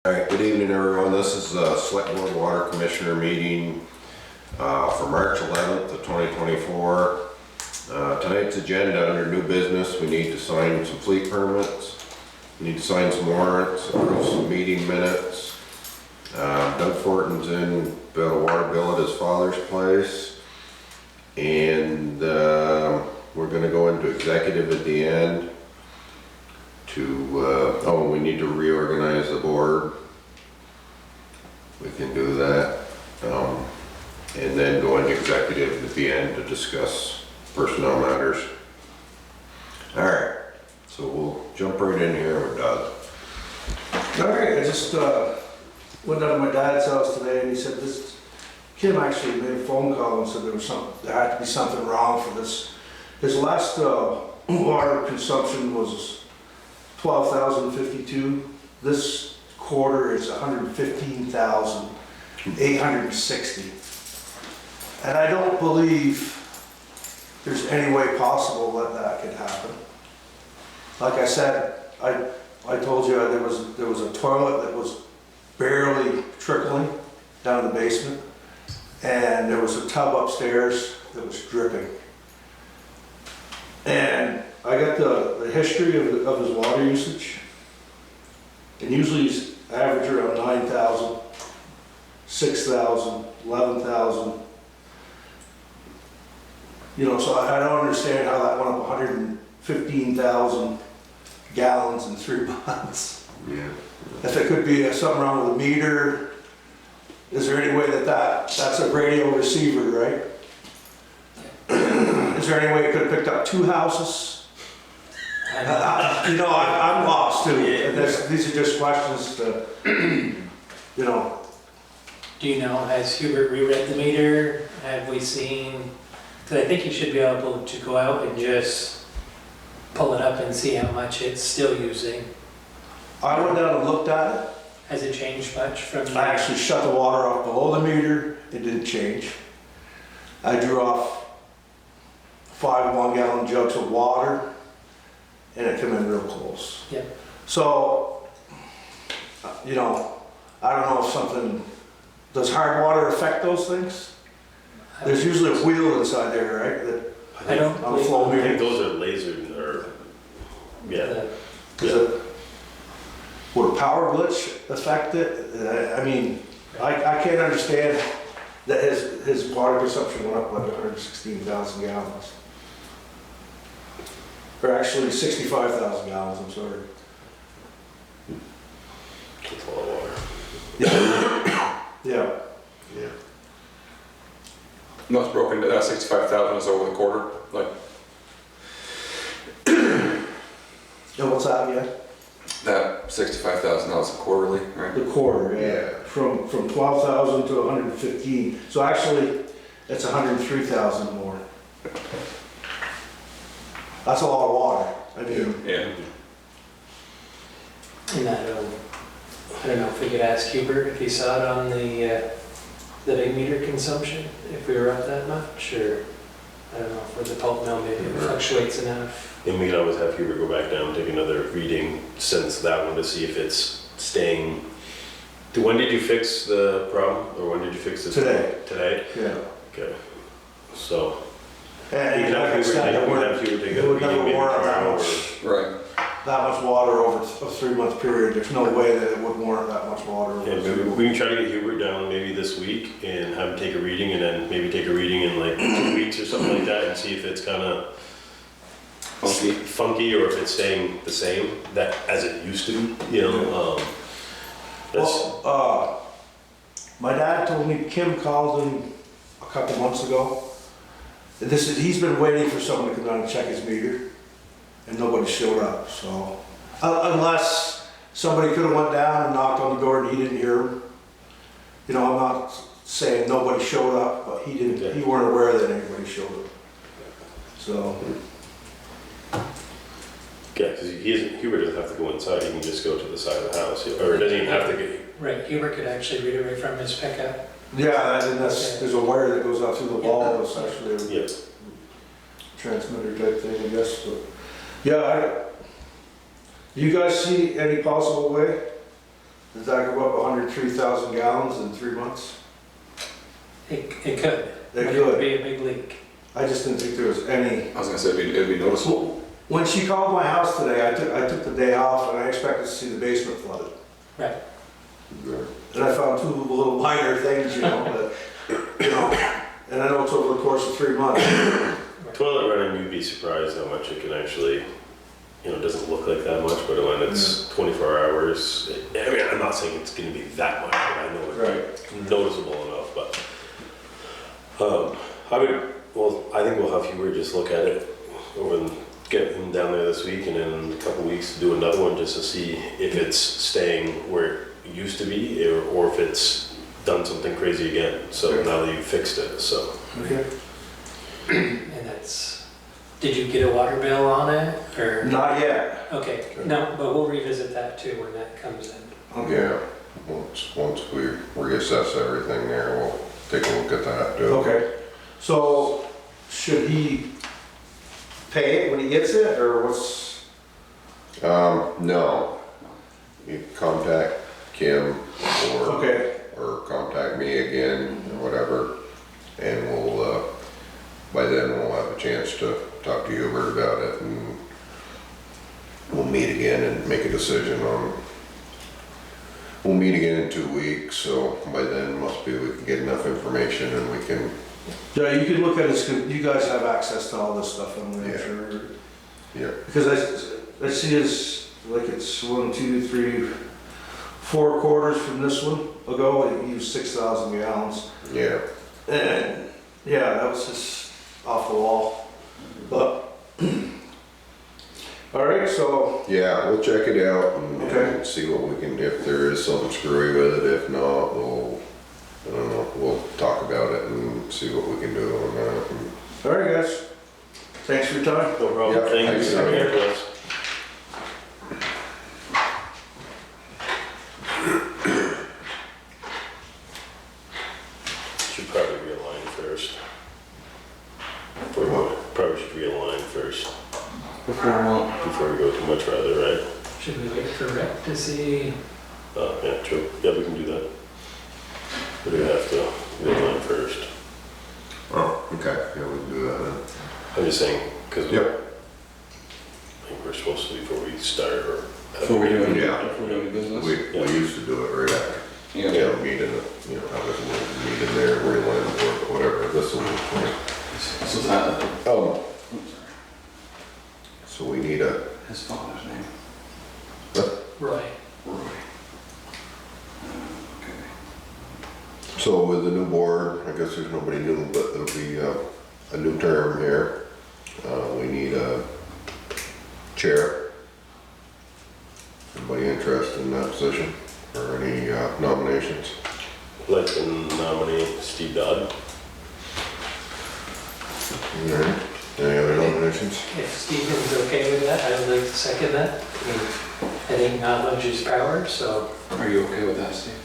Alright, good evening everyone. This is the Select Board Water Commissioner meeting for March 11th of 2024. Tonight's agenda under new business, we need to sign some fleet permits. We need to sign some warrants, approve some meeting minutes. Doug Fortin's in the water bill at his father's place. And we're gonna go into executive at the end. We need to reorganize the board. We can do that. And then go into executive at the end to discuss personnel matters. All right, so we'll jump right in here with Doug. All right, I just went down to my dad's house today and he said Kim actually made a phone call and said there had to be something wrong for this. His last water consumption was 12,052. This quarter is 115,860. And I don't believe there's any way possible that could happen. Like I said, I told you there was a toilet that was barely trickling down in the basement, and there was a tub upstairs that was dripping. And I got the history of his water usage, and usually he's average around 9,000, 6,000, 11,000. You know, so I don't understand how that went up 115,000 gallons in 3 months. Yeah. If it could be something wrong with the meter, is there any way that's a radio receiver, right? Is there any way it could have picked up 2 houses? You know, I'm lost too. Yeah. And these are just questions to, you know. Do you know, has Hubert reread the meter? Have we seen, because I think you should be able to go out and just pull it up and see how much it's still using. I went down and looked at it. Has it changed much from? I actually shut the water off below the meter. It didn't change. I drew off 5 1-gallon jugs of water, and it came in real close. Yep. So, you know, I don't know if does hard water affect those things? There's usually a wheel inside there, right? I don't On a flow I meter. think those are laser, or, yeah. Would a power glitch affect it? I mean, I can't understand that his water consumption went up like 116,000 gallons. Or actually 65,000 gallons, I'm sorry. That's a lot of water. Yeah. Yeah. No, it's broken, 65,000 is over the quarter, like, And what's that, yeah? that 65,000, that was quarterly, right? The quarter, yeah. Yeah. From 12,000 to 115. So actually, it's 103,000 more. That's a lot of water. I mean, Yeah. And I don't know if we could ask Hubert if he saw it on the big meter consumption, if we were up that much, or I don't know, for the pulp mill, maybe it fluctuates enough. And we can always have Hubert go back down, take another reading since that one to see if it's staying. When did you fix the problem, or when did you fix it? Today. Today? yeah. Okay. So, you And can like I have said, Hubert it take a would never reading maybe warrant that tomorrow, much. Right. That much water over a 3-month period. There's no way that it would warrant that much water. or, yeah, maybe we can try to get Hubert down maybe this week and have him take a reading, and then maybe take a reading in like 2 weeks or something like that, and see if it's kind of funky or if it's staying the same that as it used to be, you know. Well, my dad told me Kim called him a couple months ago. He's been waiting for someone to come down and check his meter, and nobody showed up. So unless somebody could have went down and knocked on the door and he didn't hear him. You know, I'm not saying nobody showed up, but he didn't. Yeah. He weren't aware that anybody showed up. So. Yeah, because Hubert doesn't have to go inside, he can just go to the side of the house, or it doesn't even have to get. Right, Hubert could actually read it right from his pickup. Yeah, and there's a wire that goes out through the wall. It's actually a Yeah. transmitter type thing, I guess. But yeah, do you guys see any possible way Does that go up 103,000 gallons in 3 months? It could. It But could. It would be a big leak. I just didn't think there was any. I was gonna say, it'd be noticeable. When she called my house today, I took the day off and I expected to see the basement flooded. Right. And I found 2 little minor things, you know, but, you know, and I know it's over the course of 3 months. Toilet running, you'd be surprised how much it can actually, it doesn't look like that much, but when it's 24 hours, I mean, I'm not saying it's gonna be that much, but I know it's noticeable enough, but, I think we'll have Hubert just look at it get him down there this week, and then in a couple weeks do another one just to see if it's staying where it used to be, or if it's done something crazy again. So now that you've fixed it, so. Okay. And that's, did you get a water bill on it, or? Not yet. Okay, no, but we'll revisit that too when that comes in. Okay. Yeah, once we reassess everything there, we'll take a look at that too. Okay. So should he pay it when he gets it, or what's? No. You contact Kim Okay. or contact me again or whatever, and we'll, by then we'll have a chance to talk to Hubert about it, and we'll meet again and make a decision we'll meet again in 2 weeks, so by then must be we can get enough information and we can. Yeah, you can look at it, you guys have access to all this stuff, I'm Yeah. sure. Yeah. Because I see it's, like it's 1, 2, 3, 4 quarters from this one ago, it used 6,000 gallons. Yeah. And, yeah, that was just off the wall, but, all right, so, Yeah, we'll check it out and Okay. see what we can, if there is something screwy with it. If not, I don't know, we'll talk about it and see what we can do on that. And all right, guys, thanks for your time. No problem. Yeah, Thank you thanks. for coming here to us. Should probably realign first. Probably should realign first before we go too much further, right? Should we wait for Rick to see? Yeah, true. Yeah, we can do that. But we have to realign first. Oh, okay, yeah, we can do that then. I'm just saying, because Yep. I think we're supposed to, before we start, or. Before we do any, Yeah. before we do any business. We used to do it right after. Yeah. Yeah, meet in the, have a little meeting there, realize or whatever, this will be. So that, Oh. So we need a, his father's name. Roy. Roy. Okay. so with the new board, I guess there's nobody new, but there'll be a new term here. We need a chair. Anybody interested in that position or any nominations? I'd like to nominate Steve Dodd. All right. Any other nominations? If Stephen's okay with that, I would like to second that. I think knowledge is power, so. Are you okay with that, Steve?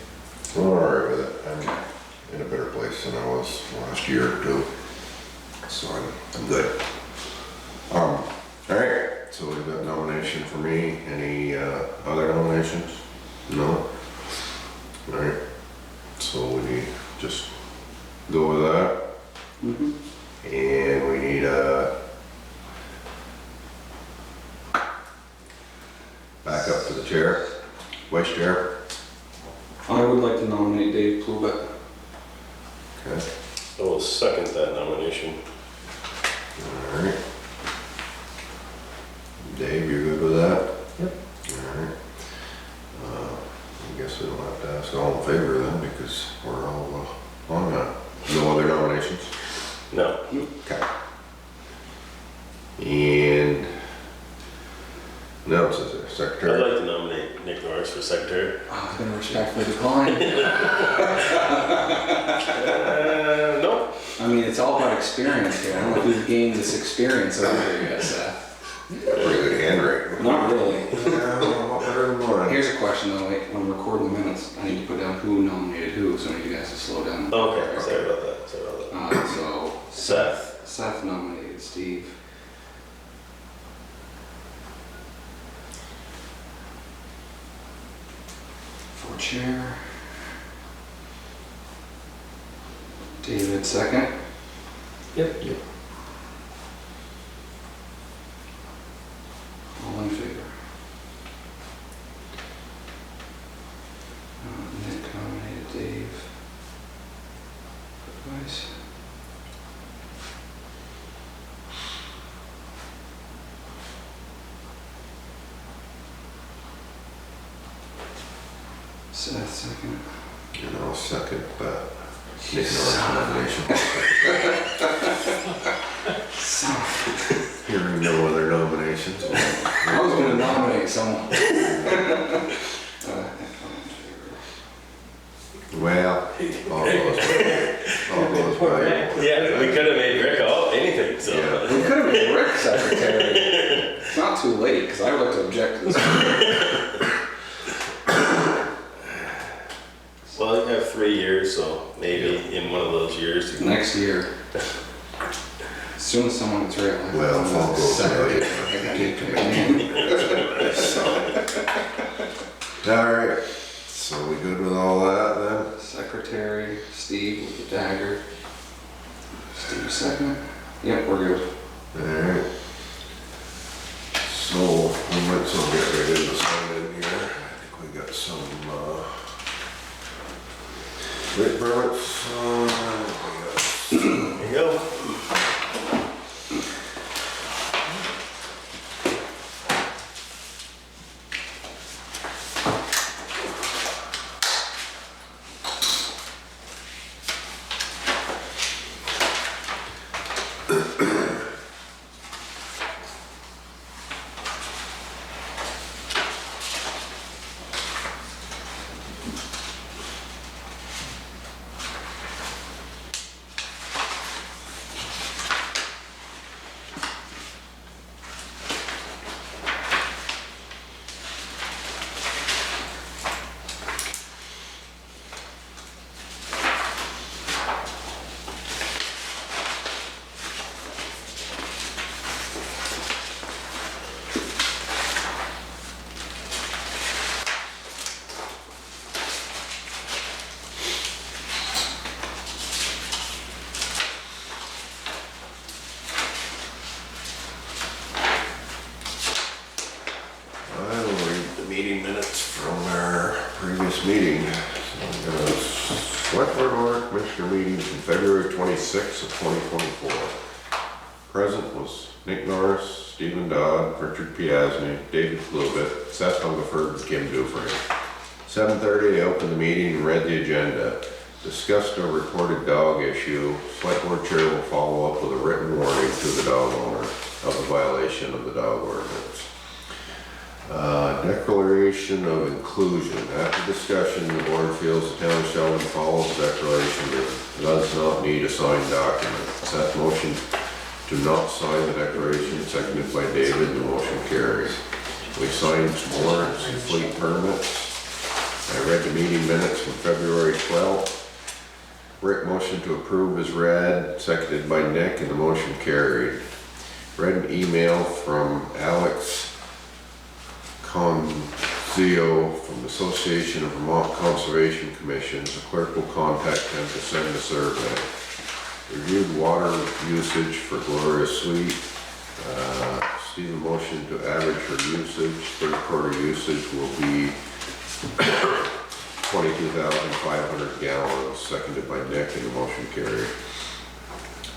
I'm all right with it. I'm in a better place than I was last year or two. So I'm good. All right, so we've got nomination for me. Any other nominations? No? All right, so we just go with that. Mm-hmm. And we need a back up to the chair, vice chair. I would like to nominate Dave Plubat. Okay, I will second that nomination. all right. Dave, you're good with that? Yep. All right. I guess we don't have to ask all in favor then, because we're all on that. No other nominations? No. Okay. And now it says there, I'd secretary. like to nominate Nick Norris for secretary. I was gonna respectfully decline. No. I mean, it's all about experience here. I don't know who's gained this experience over here, guys. Pretty good handwriting. Not really. Yeah, well, better than mine. Here's a question though, wait, when I'm recording the minutes, I need to put down who nominated who, so I need you guys to slow down. Okay, sorry about that, sorry about that. So Seth. Seth nominated Steve. For chair. David, second. Yep. All in favor? Nick nominated Dave for vice. Seth, second. And I'll second that. Nick Norris nomination. Hearing no other nominations. I was gonna nominate someone. Well, all goes by. Yeah, we could have made Rick anything, so. Yeah. We could have made Rick secretary. It's not too late, because I would like to object to this. Well, you have 3 years, so maybe in one of those years. You can- Next year. As soon as someone gets reelected. Well, if all goes secretary. All right, so we good with all that then? Secretary, Steve with the dagger. Steve second. Yep, we're good. Alright. So, we might as well get right into signing here. I think we got some, rate permits. There you go. Meeting minutes from our previous meeting. So I'm gonna select board order commissioner meeting from February 26th of 2024. Present was Nick Norris, Stephen Dodd, Richard Piasny, David Klubit, Seth Hungerford, and Kim Dufresne. 7:30, I opened the meeting and read the agenda. Discussed a reported dog issue. Select board chair will follow up with a written warning to the dog owner of the violation of the dog ordinance. Declaration of inclusion. After discussion, the board feels the town of Sheldon follows the declaration that does not need a signed document. Seth motion to not sign the declaration, seconded by David, the motion carries. We signed some warrants and fleet permits. I read the meeting minutes from February 12th. Rick motion to approve is read, seconded by Nick, and the motion carried. Read an email from Alex Conzio from the Association of Vermont Conservation Commissions. The clerk will contact them to send a survey. Reviewed water usage for Gloria Sweet. Stephen motion to average her usage. Third quarter usage will be 22,500 gallons, seconded by Nick, and the motion carried.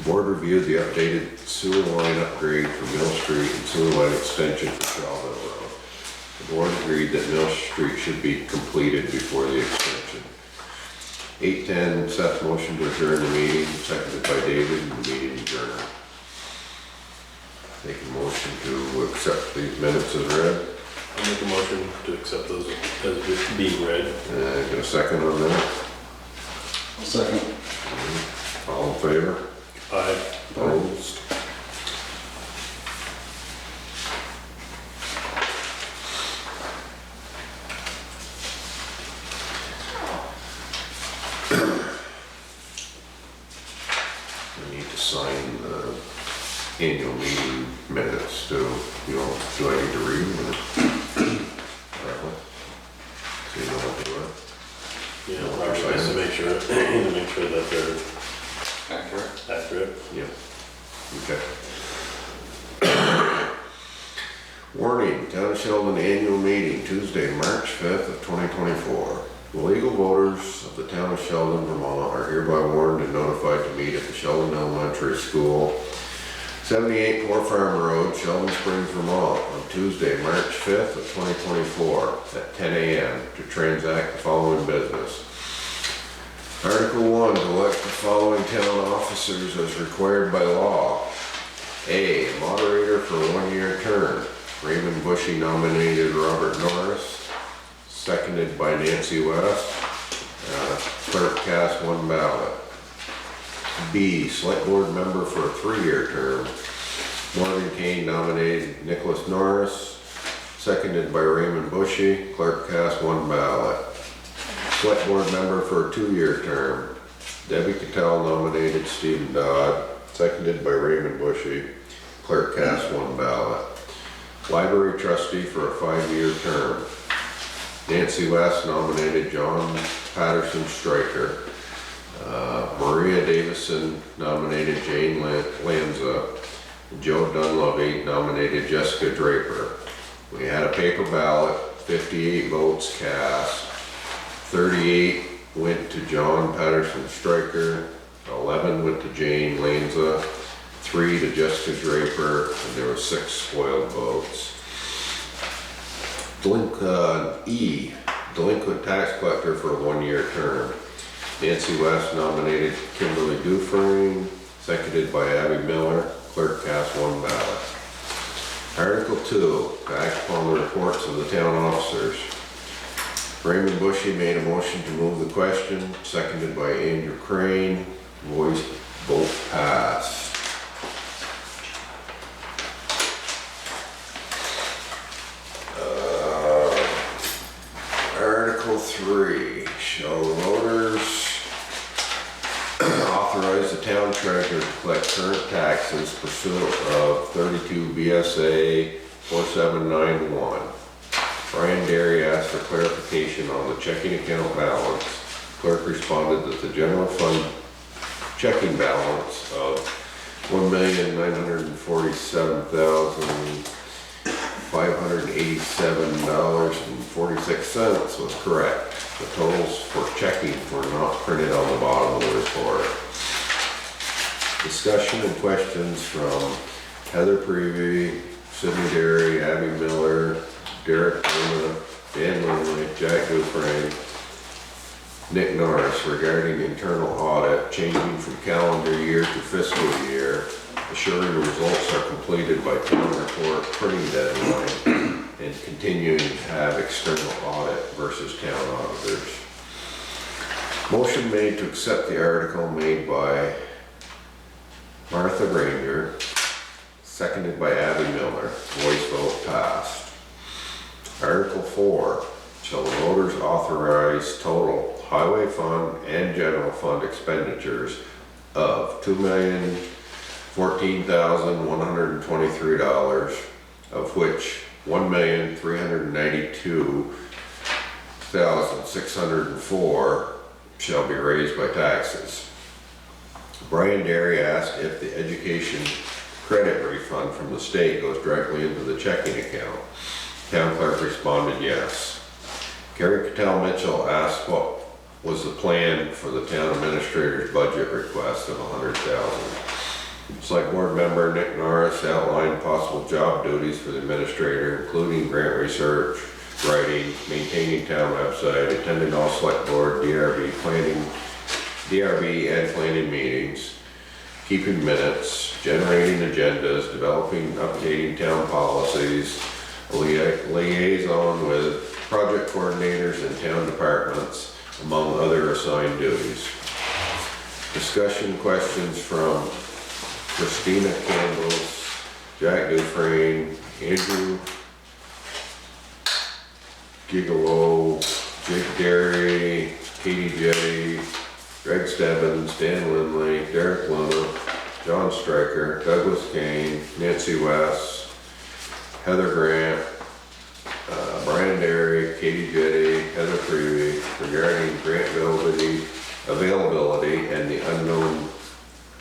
Board reviewed the updated sewer line upgrade for Mill Street and sewer line extension for Shawville Road. The board agreed that Mill Street should be completed before the extension. 8:10, Seth motion to adjourn the meeting, seconded by David, and the meeting adjourned. Take a motion to accept these minutes as read. I'll make a motion to accept those as being read. Get a second on that? Second. All in favor? Aye. Opposed? We need to sign the annual meeting minutes too. Do I need to read them or? So you know what to do it? to make sure that they're Accurate. accurate. Yeah. Okay. Warning, Town of Sheldon annual meeting, Tuesday, March 5th of 2024. The legal voters of the Town of Sheldon, Vermont are hereby warned and notified to meet at the Sheldon Elementary School, 78 Poor Farm Road, Sheldon Springs, Vermont, on Tuesday, March 5th of 2024 at 10 a.m. to transact the following business. Article 1, to elect the following town officers as required by law. A, moderator for a one-year term. Raymond Bushy nominated Robert Norris, seconded by Nancy West. Clerk cast one ballot. B, select board member for a 3-year term. Morgan Kane nominated Nicholas Norris, seconded by Raymond Bushy. Clerk cast one ballot. Select board member for a 2-year term. Debbie Cattell nominated Stephen Dodd, seconded by Raymond Bushy. Clerk cast one ballot. Library trustee for a 5-year term. Nancy West nominated John Patterson Stryker. Maria Davison nominated Jane Lanza. Joe Dunleavy nominated Jessica Draper. We had a paper ballot, 58 votes cast. 38 went to John Patterson Stryker, 11 went to Jane Lanza, 3 to Jessica Draper, and there were 6 spoiled votes. E, delinquent tax collector for a 1-year term. Nancy West nominated Kimberly Dufresne, seconded by Abby Miller. Clerk cast one ballot. Article 2, to act upon the reports of the town officers. Raymond Bushy made a motion to move the question, seconded by Andrew Crane. Voice vote passed. Article 3, shall the voters authorize the town treasurer to collect current taxes pursuant of 32 BSA 4791. Brian Derry asked for clarification on the checking account balance. Clerk responded that the general fund checking balance of $1,947,587.46 was correct. The totals for checking were not printed on the bottom of the report. Discussion and questions from Heather Prevey, Sidney Derry, Abby Miller, Derek Luna, Dan Lindley, Jack Dufresne, Nick Norris regarding internal audit, changing from calendar year to fiscal year, assuring the results are completed by town report printing deadline, and continuing to have external audit versus town auditors. Motion made to accept the article made by Martha Granger, seconded by Abby Miller. Voice vote passed. Article 4, shall the voters authorize total highway fund and general fund expenditures of $2,014,123, of which $1,392,604 shall be raised by taxes. Brian Derry asked if the education credit refund from the state goes directly into the checking account. Town clerk responded yes. Carrie Cattell Mitchell asked what was the plan for the town administrator's budget request of $100,000. Select board member Nick Norris outlined possible job duties for the administrator, including grant research, writing, maintaining town website, attending all select board, DRB and planning meetings, keeping minutes, generating agendas, developing, updating town policies, liaison with project coordinators and town departments, among other assigned duties. Discussion questions from Christina Campbells, Jack Dufresne, Andrew Gigolo, Jake Derry, Katie Jetty, Greg Stebbins, Dan Lindley, Derek Luna, John Stryker, Douglas Kane, Nancy West, Heather Grant, Brian Derry, Katie Jetty, Heather Prevey regarding grant validity availability and the unknown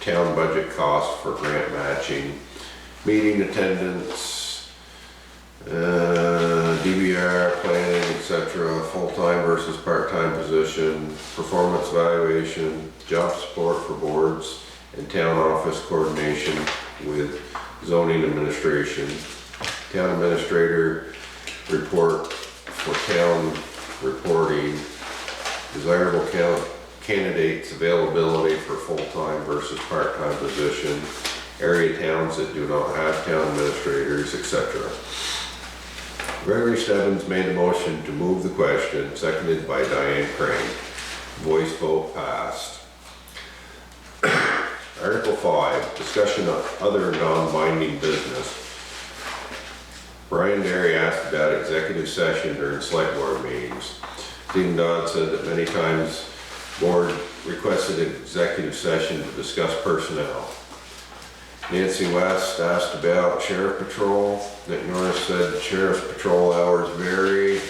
town budget cost for grant matching, meeting attendance, DBR, planning, etc., full-time versus part-time position, performance evaluation, job support for boards, and town office coordination with zoning administration, town administrator report for town reporting, desirable candidates availability for full-time versus part-time position, area towns that do not have town administrators, etc. Gregory Stebbins made the motion to move the question, seconded by Diane Crane. Voice vote passed. Article 5, discussion of other non-binding business. Brian Derry asked about executive session during select board meetings. Stephen Dodd said that many times board requested an executive session to discuss personnel. Nancy West asked about sheriff patrol. Nick Norris said sheriff's patrol hours vary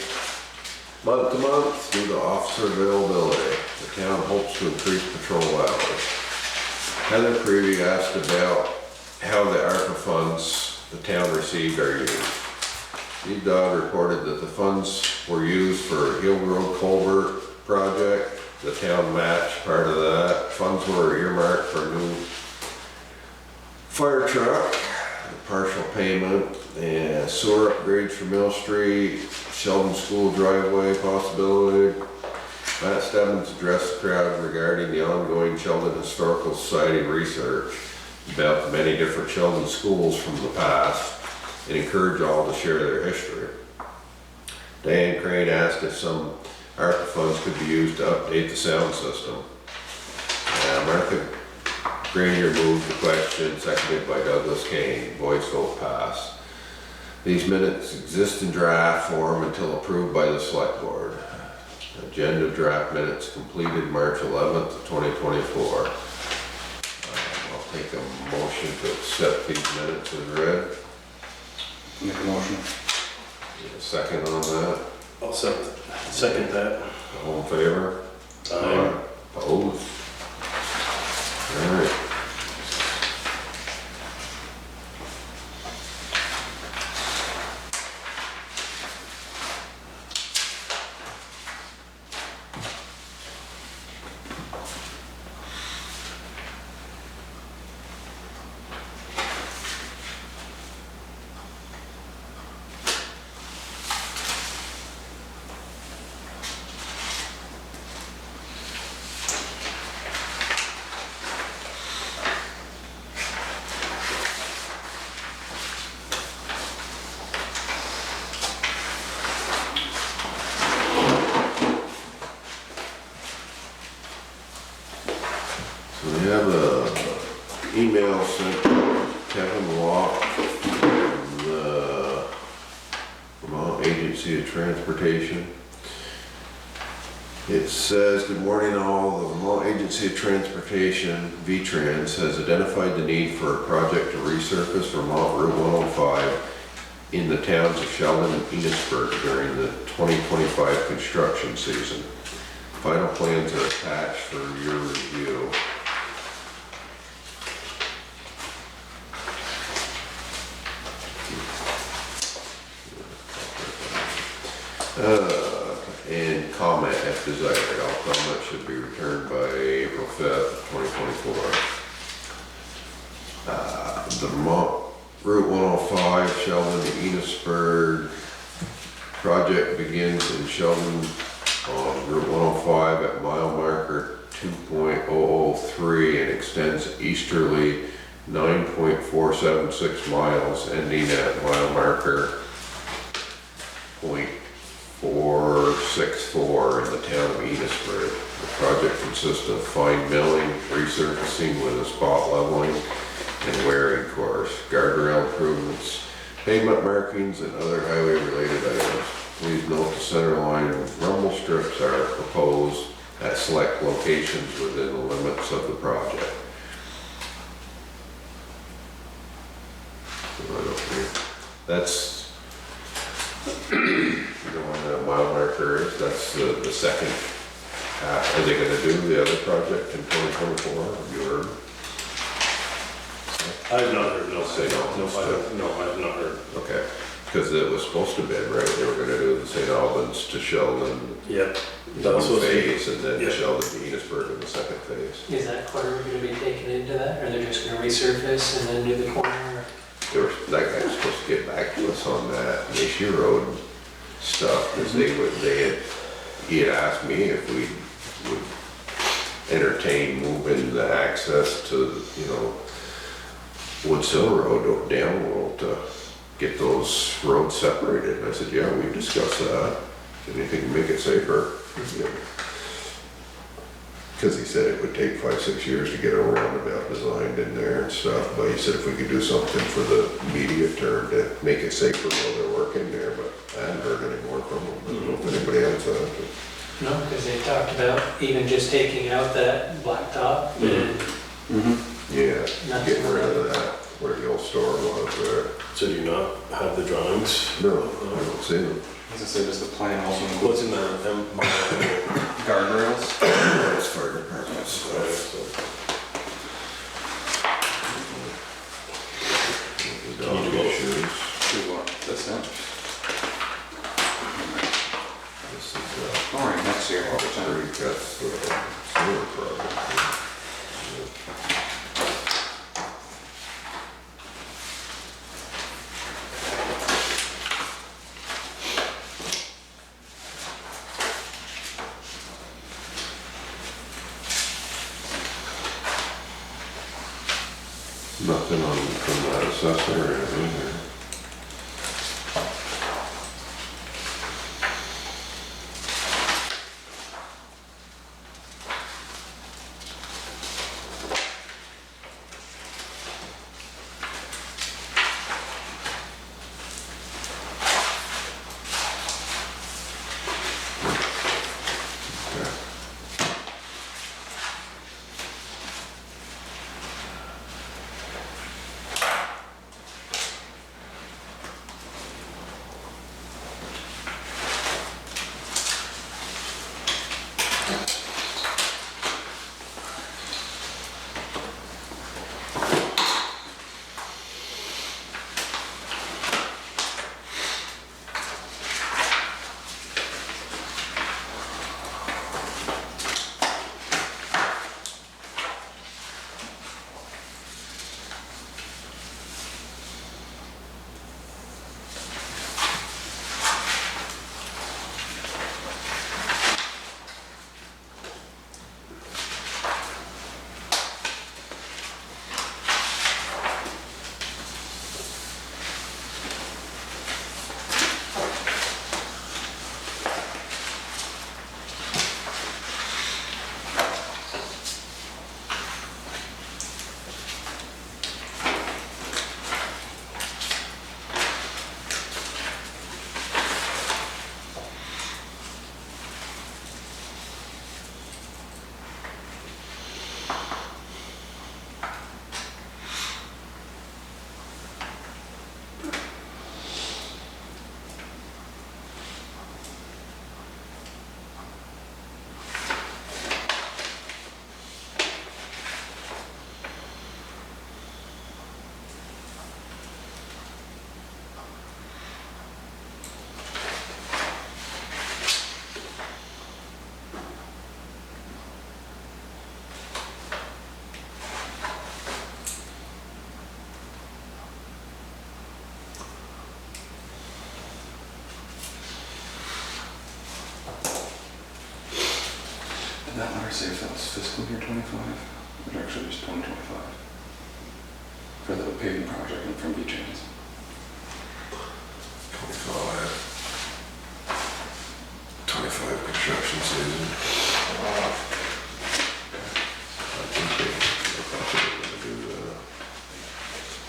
month to month due to officer availability. The town hopes to increase patrol hours. Heather Creevy asked about how the ARPA funds the town received are used. Steve Dodd reported that the funds were used for Hill Road Culvert project. The town matched part of that. Funds were earmarked for a new fire truck, partial payment, and sewer upgrades for Mill Street, Sheldon School driveway possibility. Matt Stebbins addressed the crowd regarding the ongoing Sheldon Historical Society research about the many different Sheldon schools from the past and encouraged all to share their history. Diane Crane asked if some ARPA funds could be used to update the sound system. Martha Granger moved the question, seconded by Douglas Kane. Voice vote passed. These minutes exist in draft form until approved by the select board. Agenda draft minutes completed March 11th, 2024. I'll take a motion to accept these minutes as read. Make a motion. Need a second on that? I'll second that. All in favor? Aye. Opposed? All right. So we have a email sent to Kevin Walk from the Vermont Agency of Transportation. It says, good morning all, the Vermont Agency of Transportation, VTrans, has identified the need for a project to resurface Vermont Route 105 in the towns of Sheldon and Enosburg during the 2025 construction season. Final plans are attached for your review. And comment if desired. All comments should be returned by April 5th, 2024. The Vermont Route 105, Sheldon to Enosburg project begins in Sheldon on Route 105 at mile marker 2.003 and extends easterly 9.476 miles, ending at mile marker 0.464 in the town of Enosburg. The project consists of fine milling, resurfacing with a spot leveling and wearing course, guardrail improvements, pavement markings, and other highway related items. Please note the center line rumble strips are proposed at select locations within the limits of the project. That's, you know, on that mile marker is, that's the second Are they gonna do the other project in 2024? Have you heard? I have not heard, no. Say no. No, I have not heard. Okay, because it was supposed to be, right, they were gonna do the St. Albans to Sheldon Yep. That one was supposed to be. phase, and then Yeah. Sheldon to Enosburg in the second phase. Is that corner gonna be taken into that, or they're just gonna resurface and then do the corner? That guy was supposed to get back to us on that issue road stuff, because he had asked me if we would entertain moving the access to, Woods Hill Road down World to get those roads separated. And I said, yeah, we've discussed that. Anything to make it safer. Because he said it would take 5-6 years to get a roundabout designed in there and stuff. But he said if we could do something for the immediate term to make it safer while they're working there, but I haven't heard any more from them. I don't know if anybody else has. No, because they talked about even just taking out that blacktop and Yeah, Not getting sure. rid of that, where the old store was there. So do you not have the drawings? No, I don't see them. As I said, just the plan also What's includes in there? guardrails. That's fire department stuff. The dog issues. Do what? This end. This is, All right, next year. Street, that's the sewer project. Nothing on, from that assessor or anything there. Did that letter say if that was fiscal year 25? Or actually just 2025? For the paving project and from beach ends. 25 construction season. I think they were gonna do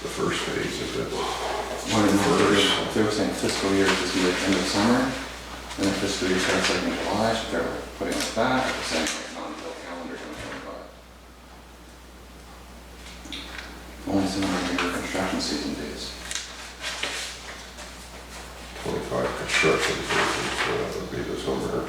the first phase of it. Well, I didn't know if they were saying fiscal year is just like end of summer, and then fiscal year starts like in July, so they're putting us back, or saying like non-bill calendar 2025. Only some of your construction season days. 25 construction season, so that would be the summer.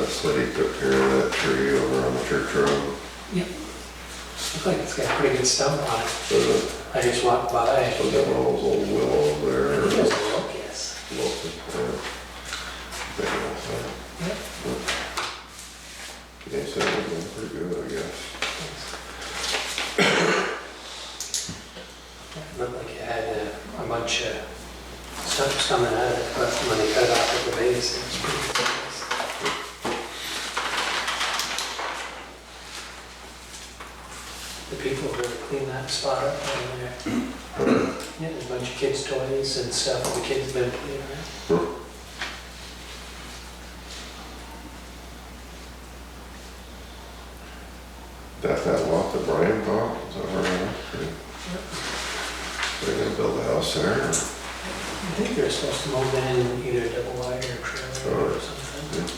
That Slitty took care of that tree over on the church road. Yep. Looks like it's got a pretty good stump on it. So I just walked by. so that one of those old willows there. It was a look, yes. Big enough, Yep. They said it was doing pretty good, I guess. It looked like it had a bunch of stumps coming out of it, but when they cut off at the base, it was pretty nice. The people really cleaned that spot up down there. Yeah, there's a bunch of kids' toys and stuff the kids been playing around. That lot that Brian bought, is that right? They're gonna build a house there? Or? I think they're supposed to move in either double wide or trailer or something. Yeah.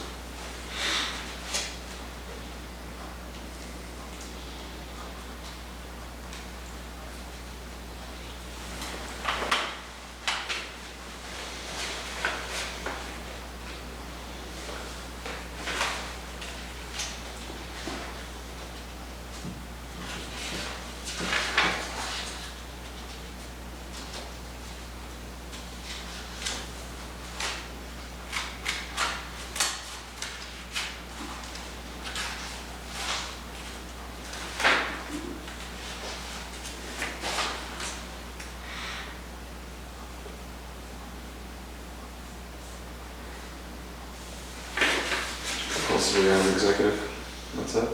So we have an executive, that's it?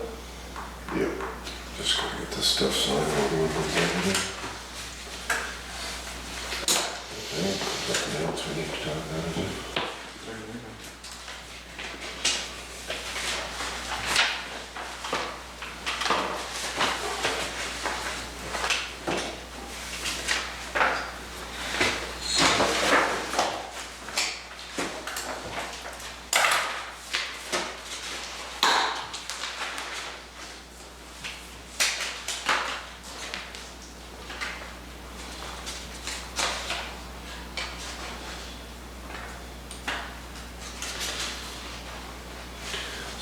Yep. Just gotta get this stuff signed over with executive. Okay, nothing else we need to talk about, is it?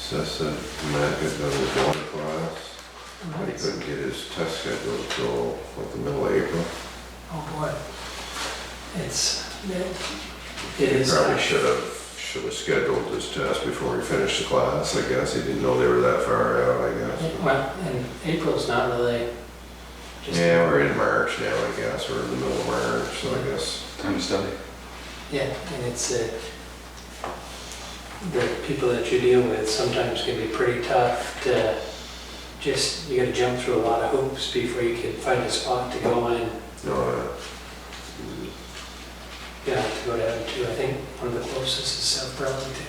Says that Matt got done his water class, but he couldn't get his test scheduled until like the middle of April. Oh boy. It He is. probably should have scheduled his test before he finished the class, I guess. He didn't know they were that far out, I guess. Well, and April's not really. Just Yeah, we're in March now, I guess. We're in the middle of March, so I guess. Time to study. Yeah, and it's, the people that you deal with sometimes can be pretty tough to just, you gotta jump through a lot of hoops before you can find a spot to go in. No, You have to go down to, I think, one of the closest is South Burlington.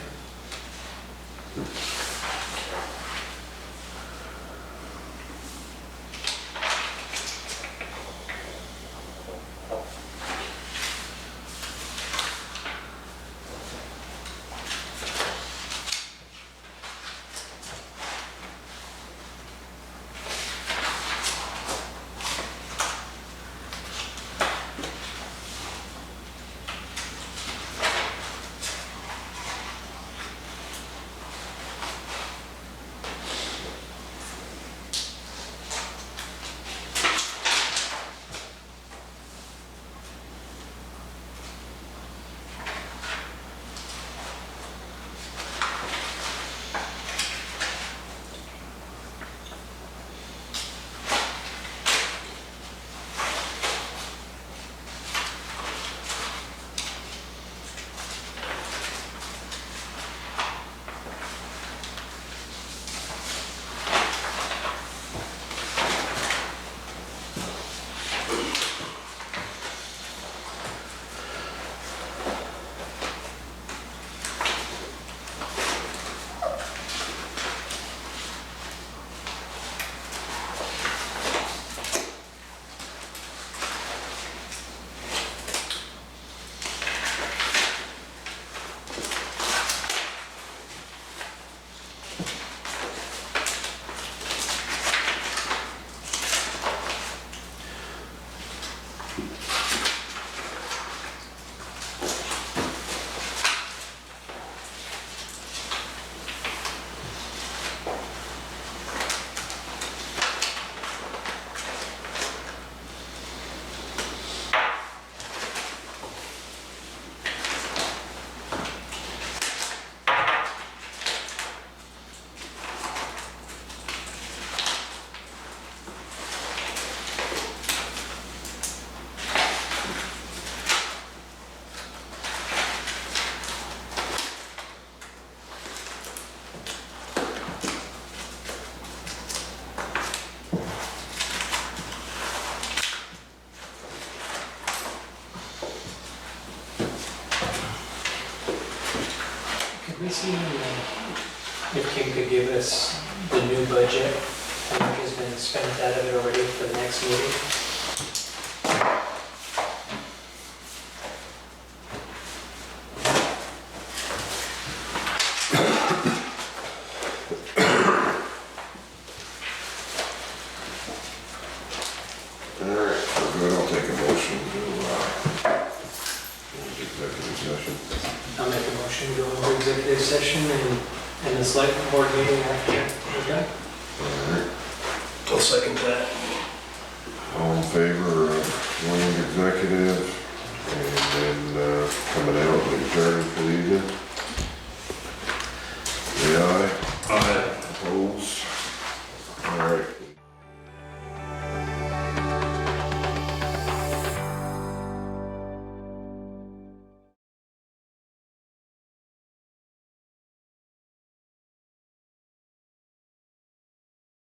we see if Kim could give us the new budget, how much has been spent out of it already for the next meeting? Alright, we're good, I'll take a motion to, executive session. I'll make a motion to go into executive session and the select board meeting after we're done. Alright, I'll second that. all in favor of going into executive and then, coming out and adjourning for the evening?